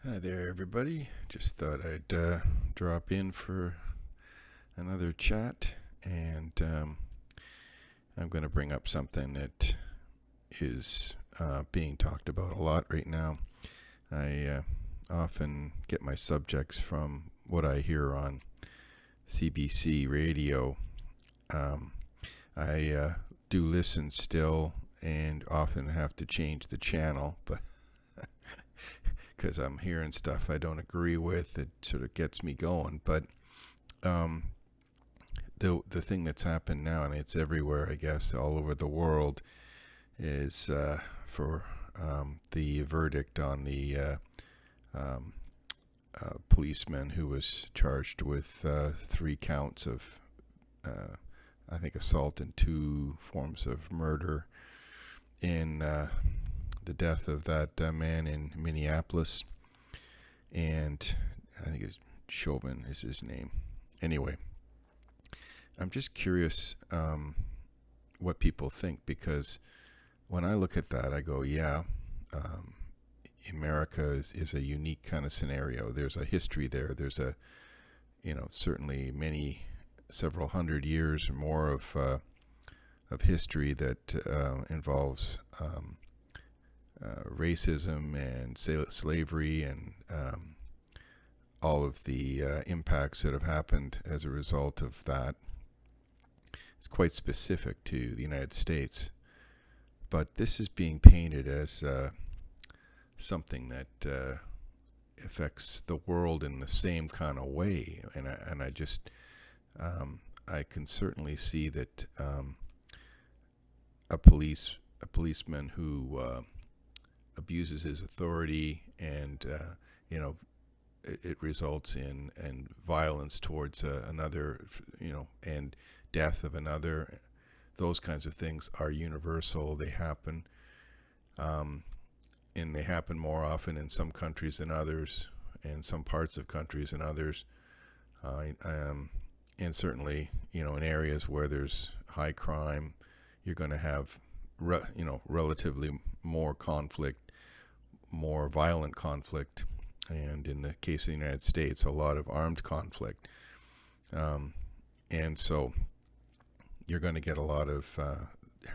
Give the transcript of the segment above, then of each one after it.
Hi there, everybody. Just thought I'd drop in for another chat, and I'm going to bring up something that is being talked about a lot right now. I often get my subjects from what I hear on CBC radio. Um, I do listen still and often have to change the channel, but because I'm hearing stuff I don't agree with, it sort of gets me going. But um, the thing that's happened now, and it's everywhere, I guess, all over the world, is for the verdict on the um, policeman who was charged with 3 counts of, I think, assault and 2 forms of murder in the death of that man in Minneapolis. And I think it's Chauvin is his name. Anyway, I'm just curious what people think, because when I look at that, I go, yeah, um, America is a unique kind of scenario. There's a history there. There's a, certainly several hundred years or more of history that involves racism and slavery and all of the impacts that have happened as a result of that. It's quite specific to the United States, but this is being painted as something that affects the world in the same kind of way, and I just I can certainly see that a policeman who abuses his authority and it results in violence towards another, and death of another. Those kinds of things are universal. They happen, um, and they happen more often in some countries than others, and some parts of countries than others. And certainly, in areas where there's high crime, you're going to have, relatively more conflict, more violent conflict, and in the case of the United States, a lot of armed conflict. Um, and so you're going to get a lot of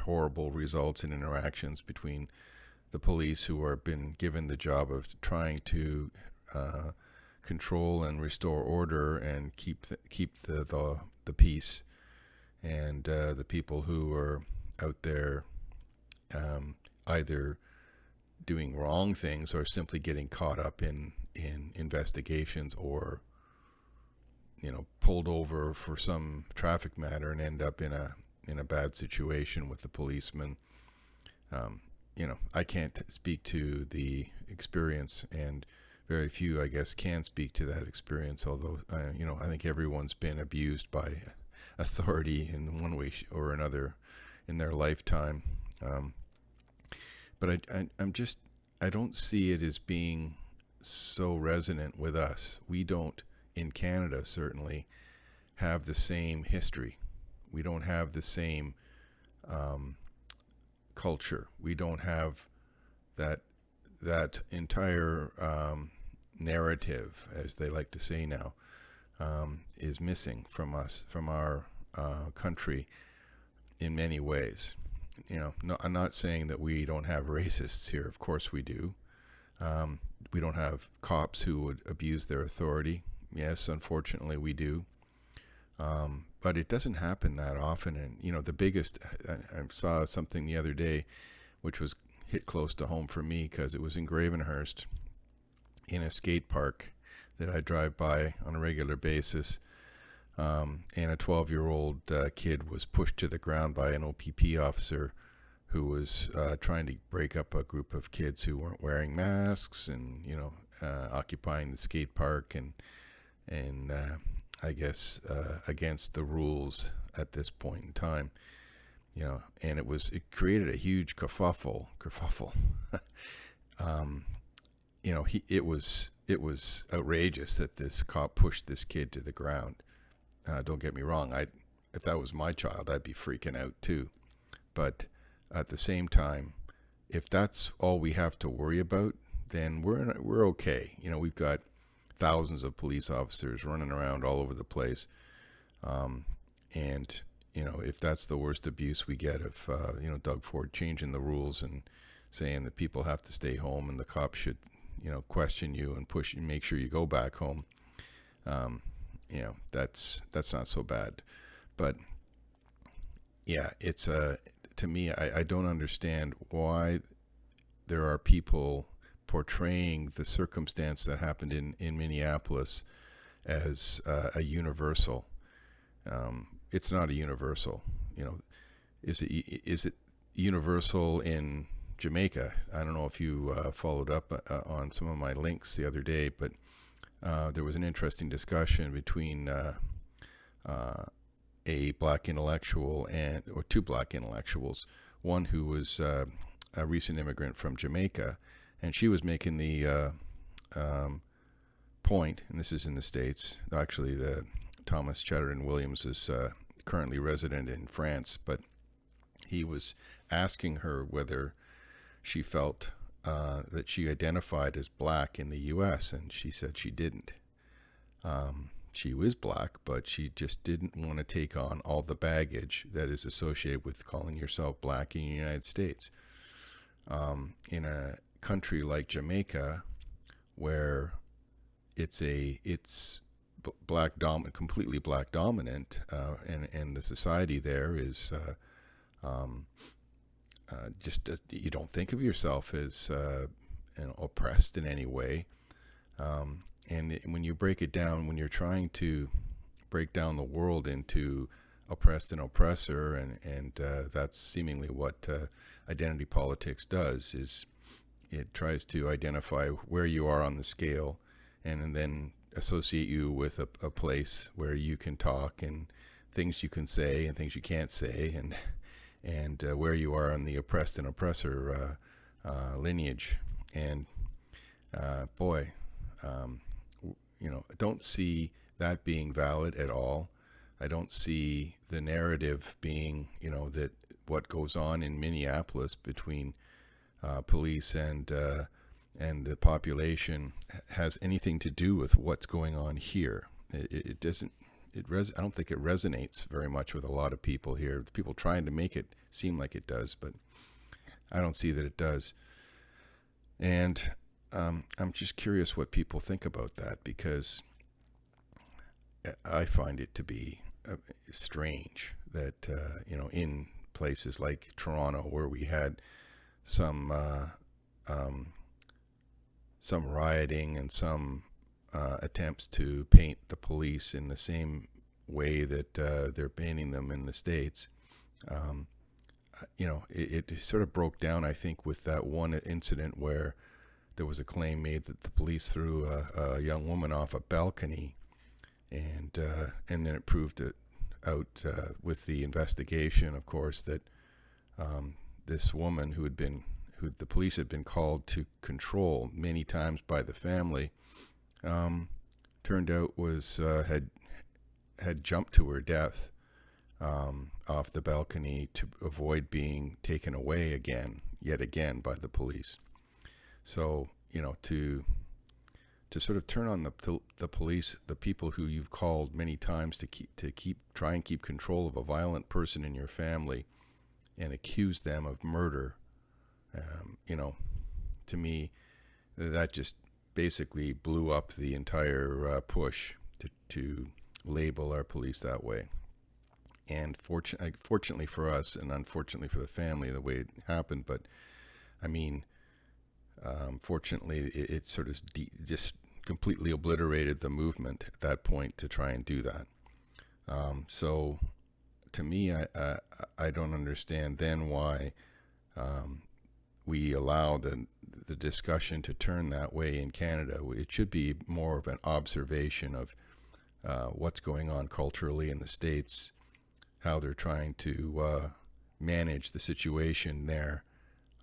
horrible results and interactions between the police, who are been given the job of trying to uh, control and restore order and keep the peace, and the people who are out there either doing wrong things or simply getting caught up in investigations, or pulled over for some traffic matter and end up in a bad situation with the policeman. um, I can't speak to the experience, and very few, I guess, can speak to that experience, although I think everyone's been abused by authority in one way or another in their lifetime. But I don't see it as being so resonant with us. We don't, in Canada certainly, have the same history. We don't have the same um, culture. We don't have that entire narrative, as they like to say now, is missing from us, from our country, in many ways. No, I'm not saying that we don't have racists here. Of course we do. We don't have cops who would abuse their authority. Yes, unfortunately we do. But it doesn't happen that often. And the biggest, I saw something the other day, which was hit close to home for me, because it was in Gravenhurst, in a skate park that I drive by on a regular basis. And a 12-year-old kid was pushed to the ground by an OPP officer who was trying to break up a group of kids who weren't wearing masks and occupying the skate park, and I guess against the rules at this point in time. And it created a huge kerfuffle. um, it was outrageous that this cop pushed this kid to the ground. Don't get me wrong. If that was my child, I'd be freaking out too. But at the same time, if that's all we have to worry about, then we're okay. You know, we've got thousands of police officers running around all over the place, and you know, if that's the worst abuse we get of you know, Doug Ford changing the rules and saying that people have to stay home and the cops should, you know, question you and push you, make sure you go back home. You know, that's not so bad, but yeah, it's to me, I don't understand why there are people portraying the circumstance that happened in Minneapolis as a universal. It's not a universal. You know, is it universal in Jamaica? I don't know if you followed up on some of my links the other day, but there was an interesting discussion between a black intellectual or two black intellectuals. One who was a recent immigrant from Jamaica, and she was making the point, and this is in the States. Actually, the Thomas Chatterton Williams is currently resident in France, but he was asking her whether she felt that she identified as black in the U.S., and she said she didn't. She was black, but she just didn't want to take on all the baggage that is associated with calling yourself black in the United States. In a country like Jamaica, where it's completely black dominant, and the society there is just you don't think of yourself as you know, oppressed in any way. And when you break it down, when you're trying to break down the world into oppressed and oppressor, and that's seemingly what identity politics does, is it tries to identify where you are on the scale and then associate you with a place where you can talk and things you can say and things you can't say, and where you are on the oppressed and oppressor lineage. And boy, you know, I don't see that being valid at all. I don't see the narrative being, you know, that what goes on in Minneapolis between police and the population has anything to do with what's going on here. It doesn't. I don't think it resonates very much with a lot of people here. People trying to make it seem like it does, but I don't see that it does. And I'm just curious what people think about that, because I find it to be strange that you know, in places like Toronto, where we had some rioting and some attempts to paint the police in the same way that they're painting them in the States. You know, it sort of broke down, I think, with that one incident where there was a claim made that the police threw a young woman off a balcony, and then it proved it out with the investigation, of course, that this woman who the police had been called to control many times by the family, turned out was had jumped to her death off the balcony to avoid being taken away yet again by the police. So, you know, to sort of turn on the police, the people who you've called many times to try and keep control of a violent person in your family, and accuse them of murder, you know, to me, that just basically blew up the entire push to label our police that way. And fortunately for us, and unfortunately for the family, the way it happened, but I mean, fortunately, it sort of just completely obliterated the movement at that point to try and do that. So to me, I don't understand then why we allow the discussion to turn that way in Canada. It should be more of an observation of what's going on culturally in the States, how they're trying to manage the situation there,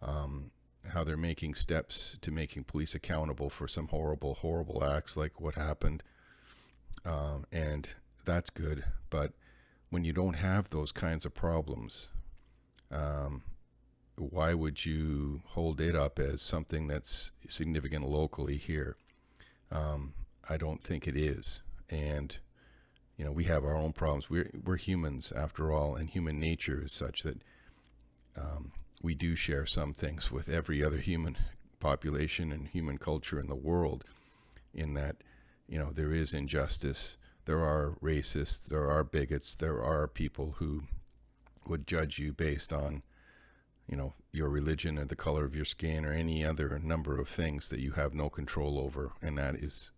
how they're making steps to making police accountable for some horrible, horrible acts like what happened. And that's good. But when you don't have those kinds of problems, why would you hold it up as something that's significant locally here? I don't think it is. And we have our own problems. We're humans after all, and human nature is such that we do share some things with every other human population and human culture in the world, in that there is injustice, there are racists, there are bigots, there are people who would judge you based on your religion or the color of your skin or any other number of things that you have no control over, and that is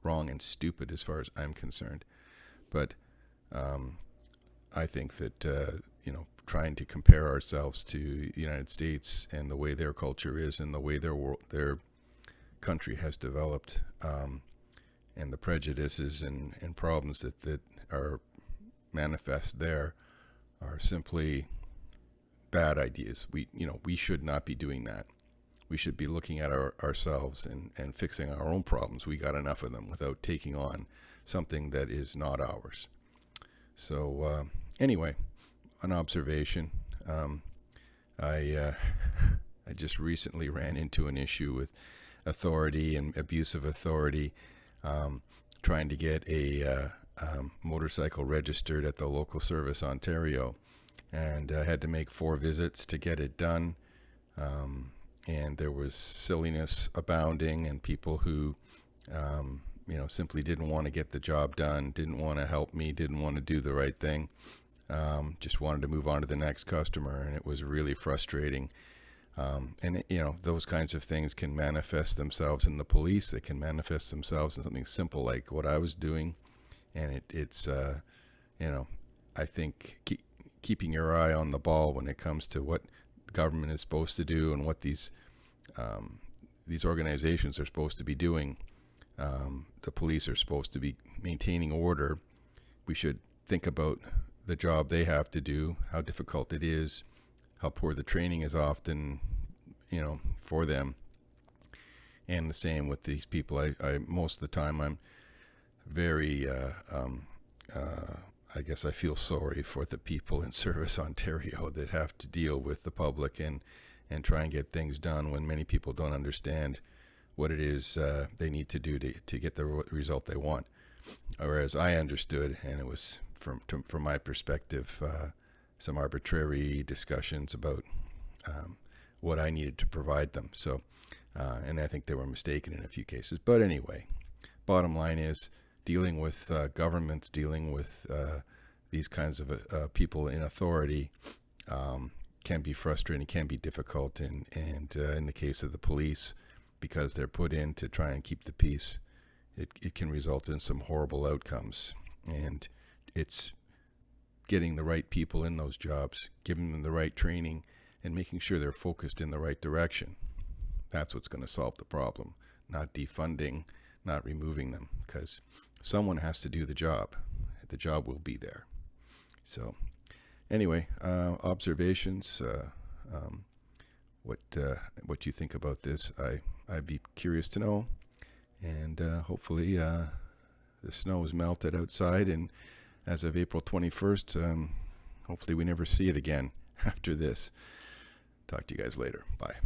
wrong and stupid as far as I'm concerned. But I think that trying to compare ourselves to the United States and the way their culture is and the way their country has developed, and the prejudices and problems that are manifest there, are simply bad ideas. We should not be doing that. We should be looking at ourselves and fixing our own problems. We got enough of them without taking on something that is not ours. So anyway, an observation. I just recently ran into an issue with authority and abuse of authority, trying to get a motorcycle registered at the local service Ontario, and I had to make 4 visits to get it done. And there was silliness abounding, and people who simply didn't want to get the job done, didn't want to help me, didn't want to do the right thing, just wanted to move on to the next customer, and it was really frustrating. And those kinds of things can manifest themselves in the police. They can manifest themselves in something simple like what I was doing, and it's I think keeping your eye on the ball when it comes to what the government is supposed to do and what these organizations are supposed to be doing. The police are supposed to be maintaining order. We should think about the job they have to do, how difficult it is, how poor the training is often, for them. And the same with these people. I most of the time I'm very, I guess I feel sorry for the people in Service Ontario that have to deal with the public and try and get things done when many people don't understand what it is they need to do to get the result they want. Whereas I understood, and it was from my perspective, some arbitrary discussions about what I needed to provide them. So, and I think they were mistaken in a few cases. But anyway, bottom line is, dealing with governments, dealing with these kinds of people in authority can be frustrating, can be difficult, and in the case of the police, because they're put in to try and keep the peace, it can result in some horrible outcomes. And it's getting the right people in those jobs, giving them the right training, and making sure they're focused in the right direction. That's what's going to solve the problem, not defunding, not removing them, because someone has to do the job. The job will be there. So anyway, observations, what you think about this, I'd be curious to know. And hopefully the snow is melted outside, and as of April 21st, hopefully we never see it again after this. Talk to you guys later. Bye.